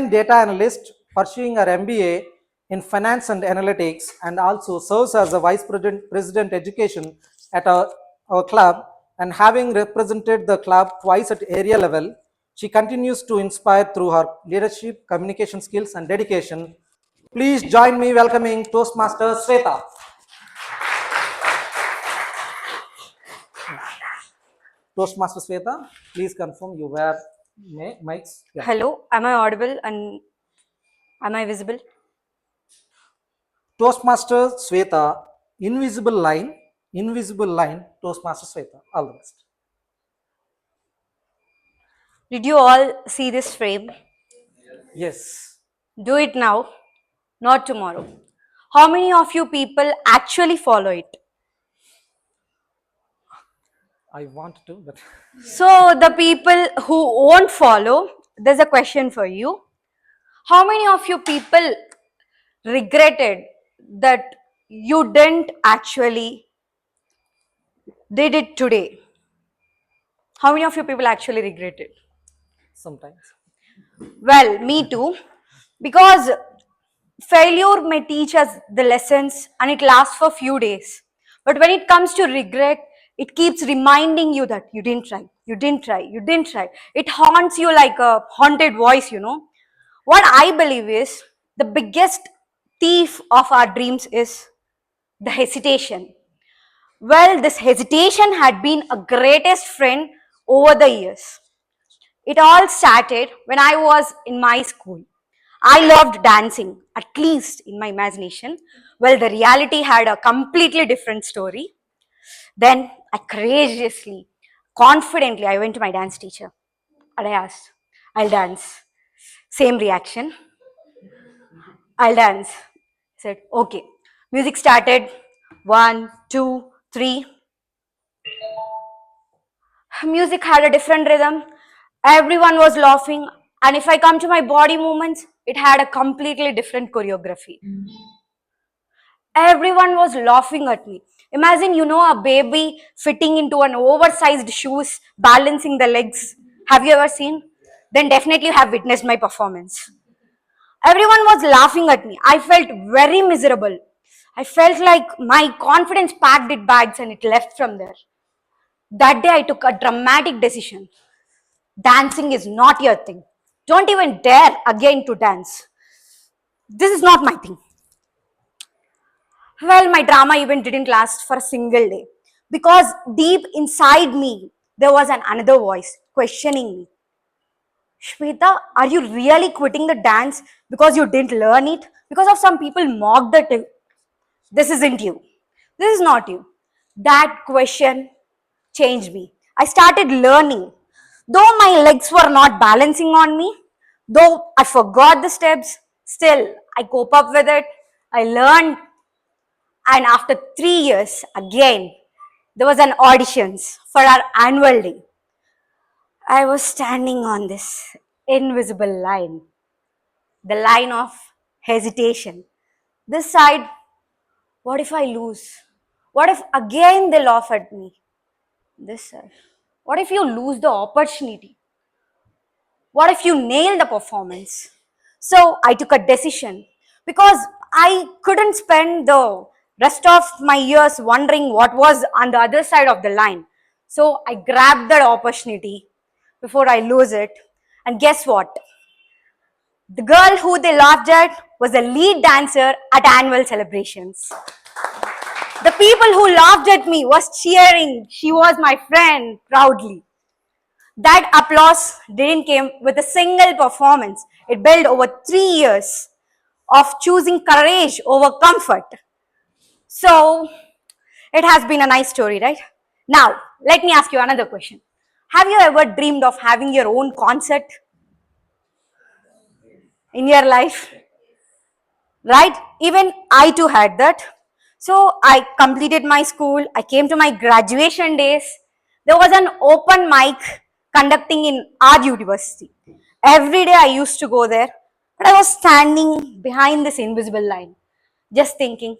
Data analyst pursuing her MBA in finance and analytics, and also serves as a vice president education at our club, and having represented the club twice at area level, she continues to inspire through her leadership, communication skills and dedication. Please join me welcoming Toastmaster Sweta. Toastmaster Sweta, please confirm you wear mics. Yeah. Hello, am I audible and am I visible? Toastmaster Sweta, invisible line, Toastmaster Sweta. All the best. Did you all see this frame? Yes. Do it now, not tomorrow. How many of you people actually follow it? I want to, but. So, the people who won't follow, there's a question for you. How many of you people regretted that you didn't actually did it today? How many of you people actually regretted? Sometimes. Well, me too. Because failure may teach us the lessons and it lasts for few days. But when it comes to regret, it keeps reminding you that you didn't try, you didn't try, you didn't try. It haunts you like a haunted voice, you know. What I believe is the biggest thief of our dreams is the hesitation. Well, this hesitation had been a greatest friend over the years. It all started when I was in my school. I loved dancing, at least in my imagination. Well, the reality had a completely different story. Then I courageously, confidently, I went to my dance teacher and I asked, I'll dance. Same reaction. I'll dance. He said, okay. Music started. 1, 2, 3. Music had a different rhythm. Everyone was laughing. And if I come to my body movements, it had a completely different choreography. Everyone was laughing at me. Imagine, a baby fitting into an oversized shoes, balancing the legs. Have you ever seen? Then definitely you have witnessed my performance. Everyone was laughing at me. I felt very miserable. I felt like my confidence packed its bags and it left from there. That day I took a dramatic decision. Dancing is not your thing. Don't even dare again to dance. This is not my thing. Well, my drama event didn't last for a single day because deep inside me, there was another voice questioning me. Shweta, are you really quitting the dance because you didn't learn it? Because of some people mocked it. This isn't you. This is not you. That question changed me. I started learning. Though my legs were not balancing on me, though I forgot the steps, still I cope up with it. I learned, and after 3 years, again, there was an auditions for our annual day. I was standing on this invisible line, the line of hesitation. This side, what if I lose? What if again they laugh at me? This side, what if you lose the opportunity? What if you nail the performance? So I took a decision because I couldn't spend the rest of my years wondering what was on the other side of the line. So I grabbed that opportunity before I lose it. And guess what? The girl who they laughed at was the lead dancer at annual celebrations. The people who laughed at me was cheering. She was my friend proudly. That applause didn't come with a single performance. It built over 3 years of choosing courage over comfort. So, it has been a nice story, right? Now, let me ask you another question. Have you ever dreamed of having your own concert in your life? Right? Even I too had that. So, I completed my school. I came to my graduation days. There was an open mic conducting in our university. Every day I used to go there, but I was standing behind this invisible line, just thinking,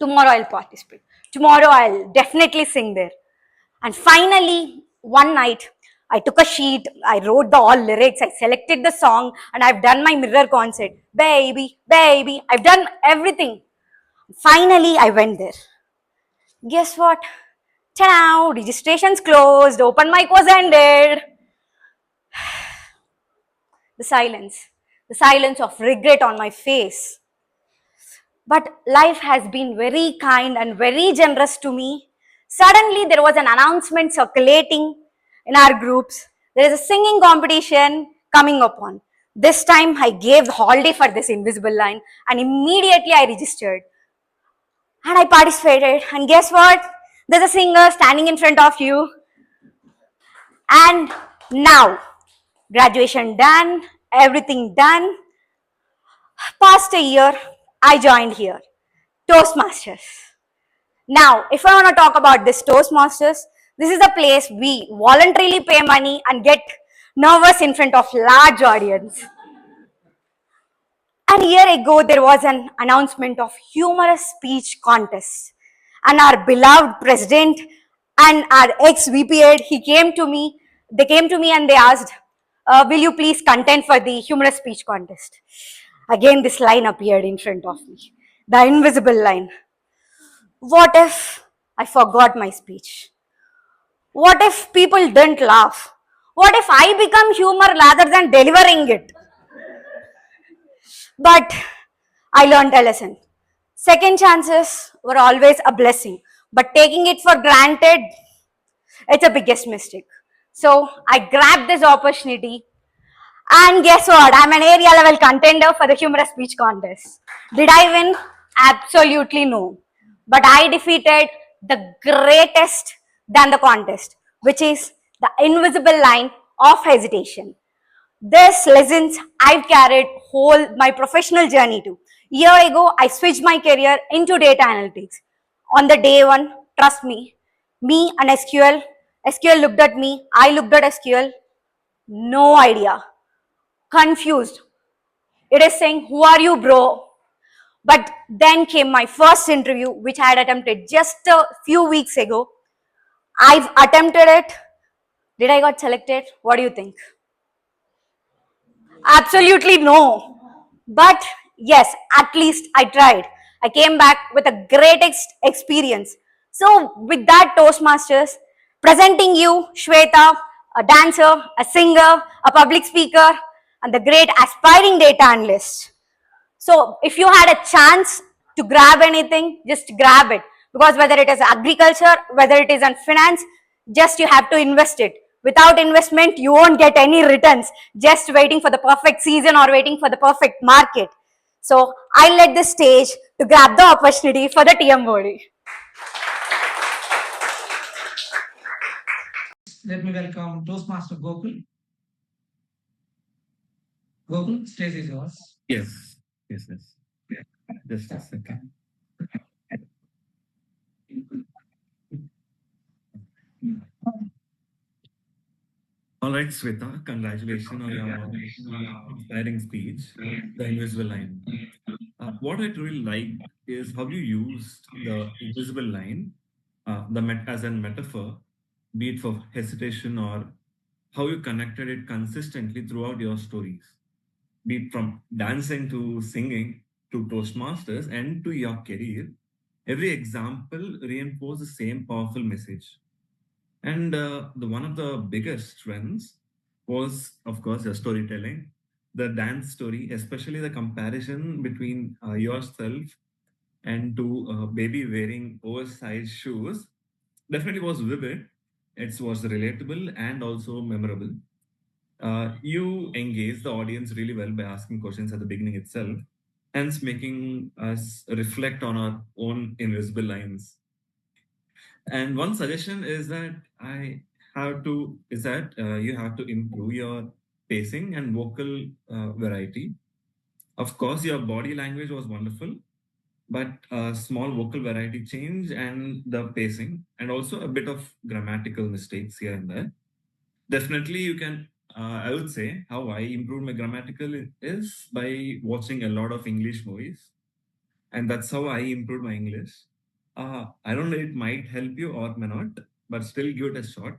tomorrow I'll participate. Tomorrow I'll definitely sing there. And finally, one night, I took a sheet, I wrote the all lyrics, I selected the song, and I've done my mirror concert. Baby, baby, I've done everything. Finally, I went there. Guess what? Ta-da! Registration's closed, open mic was ended. The silence of regret on my face. But life has been very kind and very generous to me. Suddenly, there was an announcement circulating in our groups. There is a singing competition coming upon. This time, I gave the holiday for this invisible line and immediately I registered. And I participated. And guess what? There's a singer standing in front of you. And now, graduation done, everything done. Past a year, I joined here, Toastmasters. Now, if I want to talk about this Toastmasters, this is a place we voluntarily pay money and get nervous in front of large audience. And a year ago, there was an announcement of humorous speech contest. And our beloved president and our ex-VP head, they came to me and they asked, will you please contend for the humorous speech contest? Again, this line appeared in front of me, the invisible line. What if I forgot my speech? What if people didn't laugh? What if I become humor rather than delivering it? But I learned a lesson. Second chances were always a blessing, but taking it for granted, it's a biggest mistake. So I grabbed this opportunity, and guess what? I'm an area level contender for the humorous speech contest. Did I win? Absolutely no. But I defeated the greatest than the contest, which is the invisible line of hesitation. This lessons I've carried whole my professional journey to. Year ago, I switched my career into data analytics. On the day one, trust me and SQL looked at me, I looked at SQL, no idea, confused. It is saying, who are you, bro? But then came my first interview, which I had attempted just a few weeks ago. I've attempted it. Did I got selected? What do you think? Absolutely no. But yes, at least I tried. I came back with a great experience. So, with that, Toastmasters, presenting you, Shweta, a dancer, a singer, a public speaker, and the great aspiring data analyst. So, if you had a chance to grab anything, just grab it. Because whether it is agriculture, whether it is on finance, just you have to invest it. Without investment, you won't get any returns. Just waiting for the perfect season or waiting for the perfect market. So, I let the stage to grab the opportunity for the TM body. Let me welcome Toastmaster Gokul. Gokul, stage is yours. Yes. Just a second. All right, Sweta, congratulations on your inspiring speech, The Invisible Line. What I really like is how you used the invisible line as a metaphor, be it for hesitation or how you connected it consistently throughout your stories, be it from dancing to singing to Toastmasters and to your career. Every example reinforces the same powerful message. And the one of the biggest strengths was, of course, your storytelling, the dance story, especially the comparison between yourself and to baby wearing oversized shoes, definitely was vivid. It was relatable and also memorable. You engaged the audience really well by asking questions at the beginning itself, hence making us reflect on our own invisible lines. And one suggestion is that you have to improve your pacing and vocal variety. Of course, your body language was wonderful, but a small vocal variety change and the pacing, and also a bit of grammatical mistakes here and there. Definitely, you can. I would say how I improved my grammatical is by watching a lot of English movies, and that's how I improved my English. I don't know, it might help you or may not, but still give it a shot.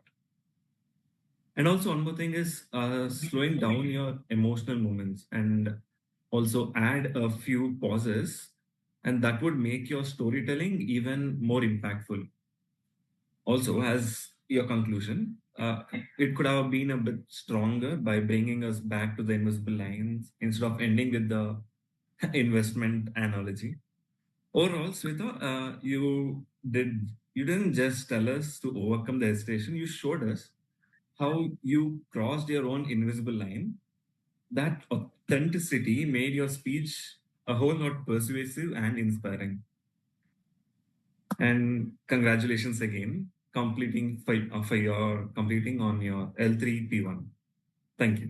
And also, one more thing is slowing down your emotional moments and also add a few pauses, and that would make your storytelling even more impactful. Also, as your conclusion, it could have been a bit stronger by bringing us back to the invisible lines instead of ending with the investment analogy. Overall, Sweta, you didn't just tell us to overcome the hesitation. You showed us how you crossed your own invisible line. That authenticity made your speech a whole lot persuasive and inspiring. And congratulations again, completing for your completing on your L3 P1. Thank you.